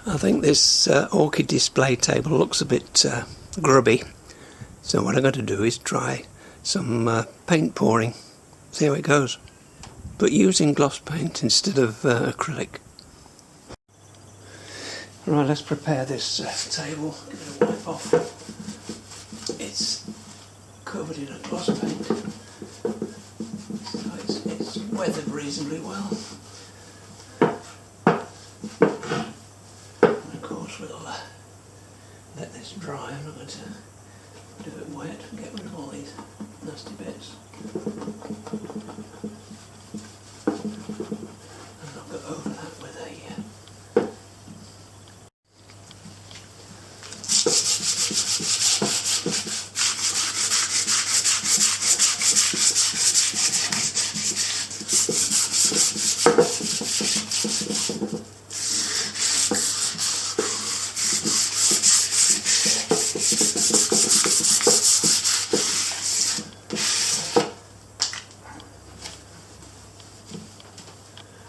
I think this orchid display table looks a bit grubby, so what I'm going to do is try some paint pouring, see how it goes, but using gloss paint instead of acrylic. Right, let's prepare this table. Give it a wipe off. It's covered in a gloss paint, so it's weathered reasonably well. We'll let this dry. I'm not going to do it wet and get rid of all these nasty bits. And I'll go over that with a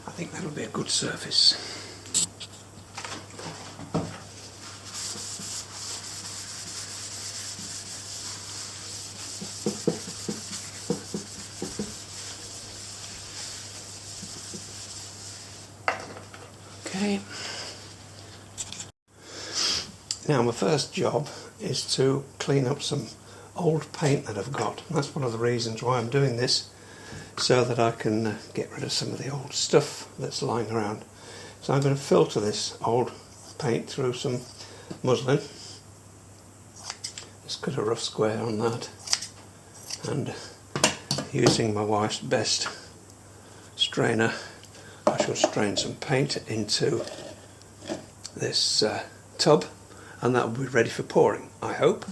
I think that'll be a good surface. Okay. Now my first job is to clean up some old paint that I've got. That's one of the reasons why I'm doing this, so that I can get rid of some of the old stuff that's lying around. So I'm going to filter this old paint through some muslin. Just cut a rough square on that, and using my wife's best strainer I shall strain some paint into this tub, and that will be ready for pouring, I hope.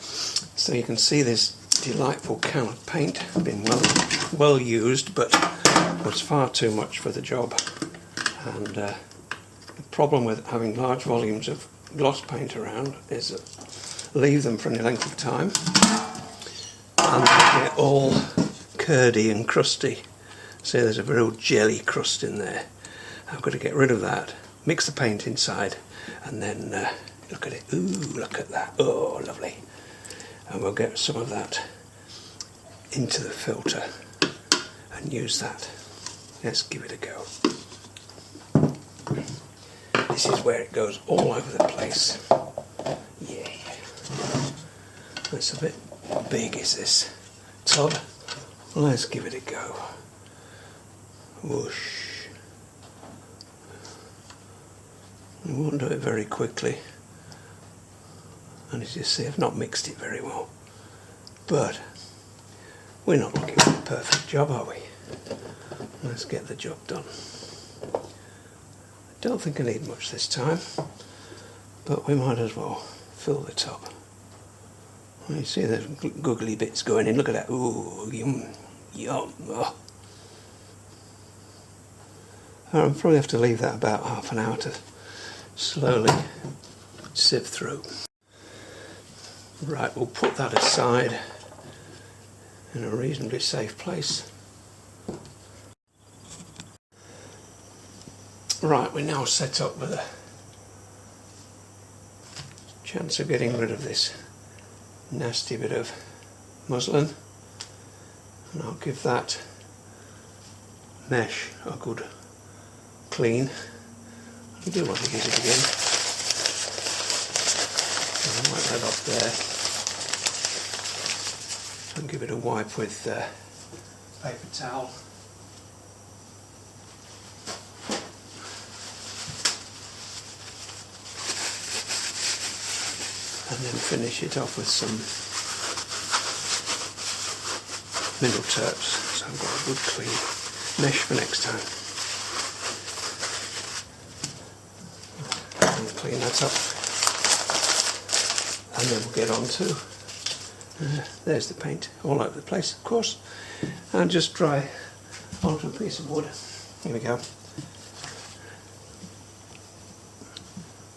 So you can see this delightful can of paint being well used, but was far too much for the job. And the problem with having large volumes of gloss paint around is that leave them for any length of time and they get all curdy and crusty. See, there's a real jelly crust in there. I've got to get rid of that, mix the paint inside, and then look at it. Ooh, look at that. Oh, lovely. And we'll get some of that into the filter and use that. Let's give it a go. This is where it goes all over the place. Yeah. It's a bit big, is this tub? Let's give it a go. Whoosh. I won't do it very quickly. And as you see, I've not mixed it very well. But we're not looking for a perfect job, are we? Let's get the job done. I don't think I need much this time, but we might as well fill the tub. You see there's googly bits going in. Look at that. Ooh, yum, yum. Oh. I'll probably have to leave that about half an hour to slowly sieve through. Right, we'll put that aside in a reasonably safe place. Right, we're now set up with a chance of getting rid of this nasty bit of muslin, and I'll give that mesh a good clean. I do want to use it again. I'll wipe that up there and give it a wipe with paper towel. And then finish it off with some mineral terps, so I've got a good clean mesh for next time. And clean that up, and then we'll get on to there's the paint all over the place, of course, and just dry onto a piece of wood. Here we go.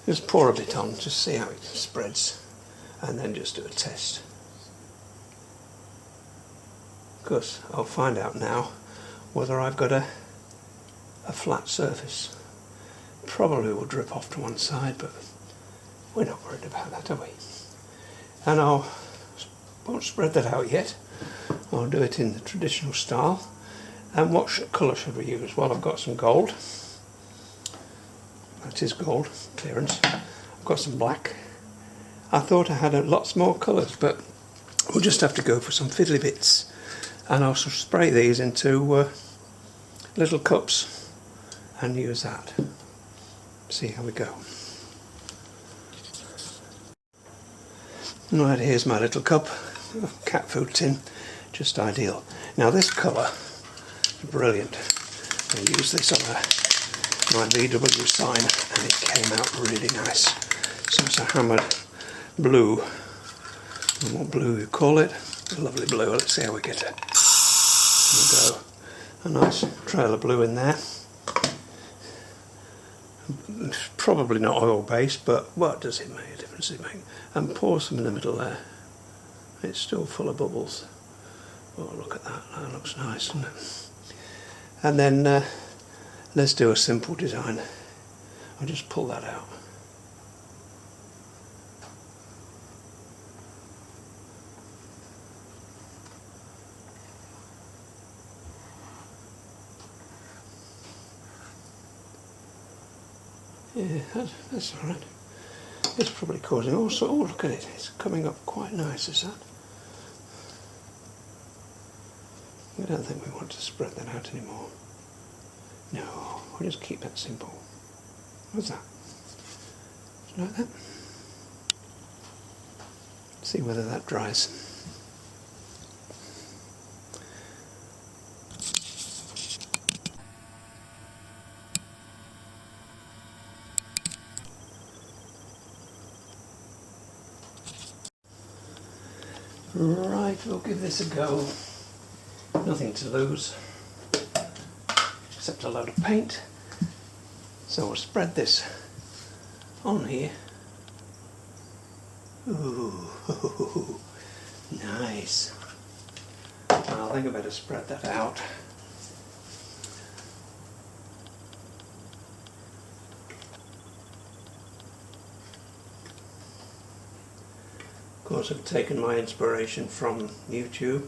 Just pour a bit on, just see how it spreads, and then just do a test. Of course, I'll find out now whether I've got a a flat surface. Probably will drip off to one side, but we're not worried about that, are we? And I won't spread that out yet. I'll do it in the traditional style. And what colour should we use? Well, I've got some gold. That is gold, clearance. I've got some black. I thought I had lots more colours, but we'll just have to go for some fiddly bits. And I'll spray these into little cups and use that. See how we go. Right, here's my little cup, cat food tin, just ideal. Now this colour, brilliant. I used this on my VW sign and it came out really nice. So it's a hammered blue. And what blue you call it? A lovely blue. Let's see how we get it. There we go. A nice trail of blue in there. It's probably not oil based, but what does it make? A difference it make? And pour some in the middle there. It's still full of bubbles. Oh, look at that. That looks nice, doesn't it? And then let's do a simple design. I'll just pull that out. Yeah, that's alright. It's probably causing also. Oh, look at it. It's coming up quite nice, is that? I don't think we want to spread that out anymore. No, we'll just keep that simple. What's that? Like that. See whether that dries. Right, we'll give this a go. Nothing to lose, except a load of paint. So we'll spread this on here. Ooh, nice. Well, I think I better spread that out. Of course, I've taken my inspiration from YouTube,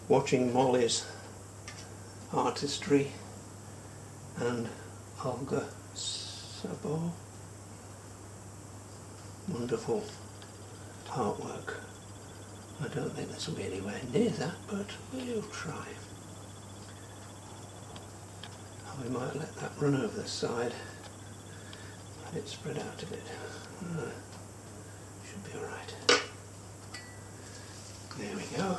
watching Molly's artistry and Olga Sabo. Wonderful artwork. I don't think this will be anywhere near that, but we'll try. And we might let that run over the side. Let it spread out a bit. Should be alright. There we go.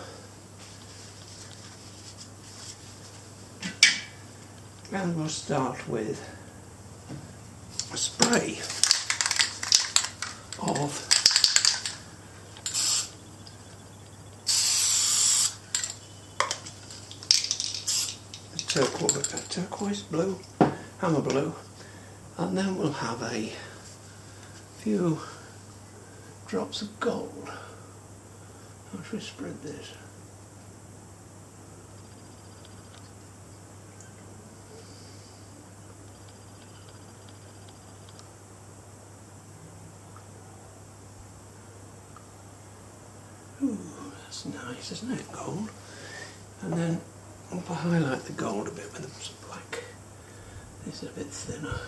And we'll start with a spray of turquoise blue, hammer blue, and then we'll have a few drops of gold. How should we spread this? Ooh, that's nice, isn't it? Gold. And then we'll highlight the gold a bit with some black. This is a bit thinner.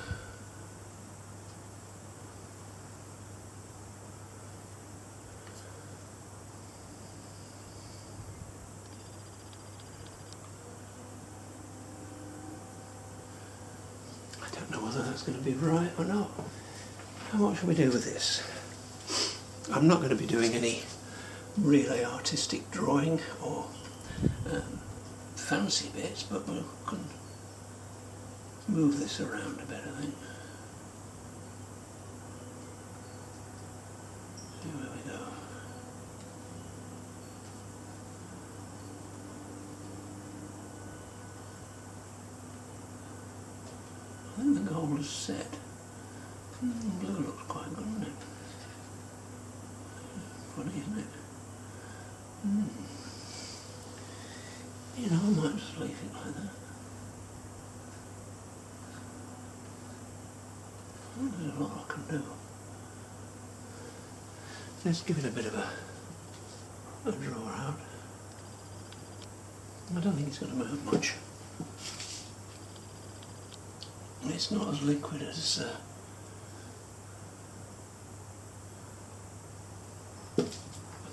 I don't know whether that's going to be right or not. How much should we do with this? I'm not going to be doing any really artistic drawing or fancy bits, but we can move this around a bit, I think. See where we go. I think the gold is set. Blue looks quite good, doesn't it? Funny, isn't it? You know, I might just leave it like that. a lot I can do. Let's give it a bit of a draw out. I don't think it's going to move much. It's not as liquid as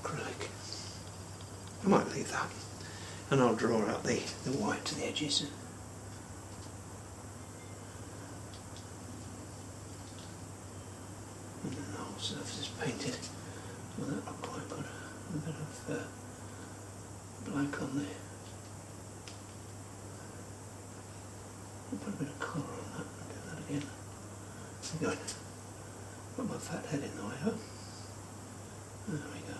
acrylic. I might leave that, and I'll draw out the white to the edges. And then the whole surface is painted. Well, that looked quite good. A bit of black on there. I'll put a bit of colour on that and do that again. Good. Put my fat head in the way, huh? There we go.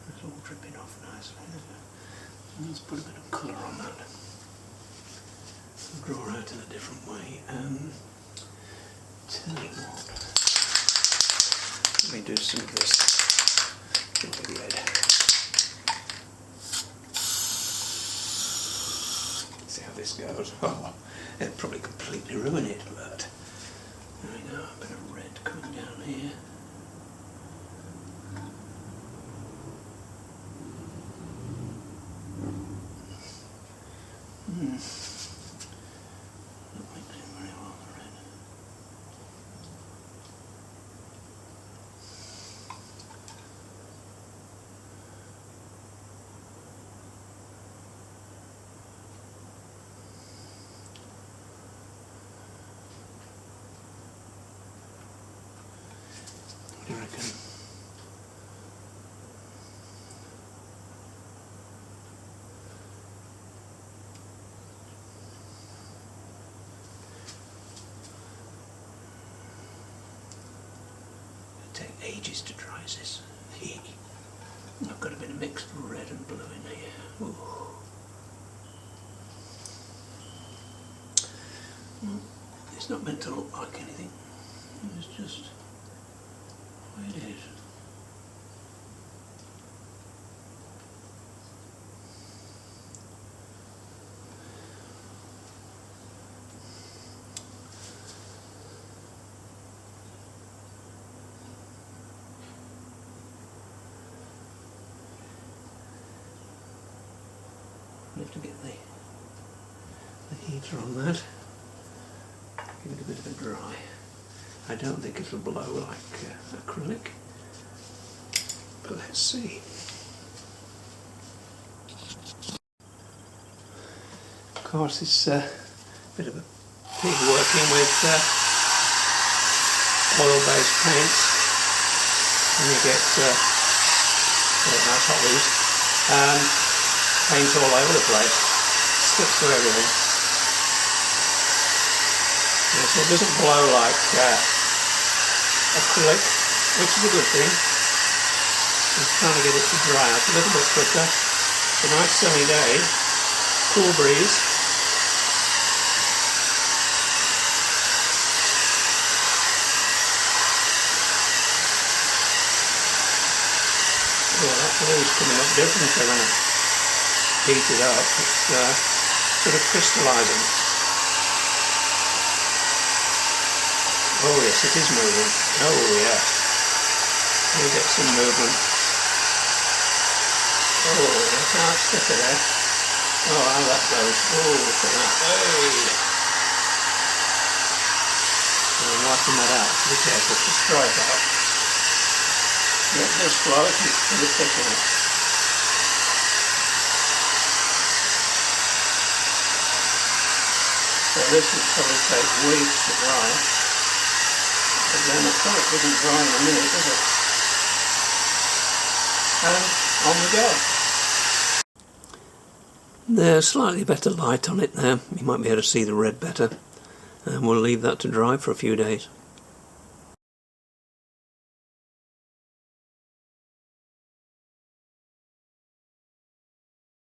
It's all dripping off nicely. Let's put a bit of colour on that. Draw out in a different way. Tell you what. Let me do some of this red. See how this goes. Oh, it'll probably completely ruin it, but there we go. A bit of red coming down here. Not mixing very well, the red. What do you reckon? Take ages to dry this. I've got a bit of mixed red and blue in here. Ooh. Well, it's not meant to look like anything. It's just the way it is. I have to get the heater on that. Give it a bit of a dry. I don't think it'll blow like acrylic, but let's see. Of course, it's a bit of a pig working with oil-based paints, and you get nice hot leaves. Paint all over the place, sticks to everything. Yeah, so it doesn't blow like acrylic, which is a good thing. Just trying to get it to dry out a little bit quicker. It's a nice sunny day, cool breeze. Oh, that blue's coming up differently when I heat it up. It's sort of crystallising. Oh yes, it is moving. Oh yes. We get some movement. Oh, that's a nice sticker there. Oh, how that goes. Oh, look at that. Hey! I'm wiping that out. Be careful, just dry it out. Yeah, it does flow, it's pretty thick in it. So this will probably take weeks to dry, but then the acrylic doesn't dry in a minute, does it? And on we go. There's slightly better light on it now. You might be able to see the red better, and we'll leave that to dry for a few days.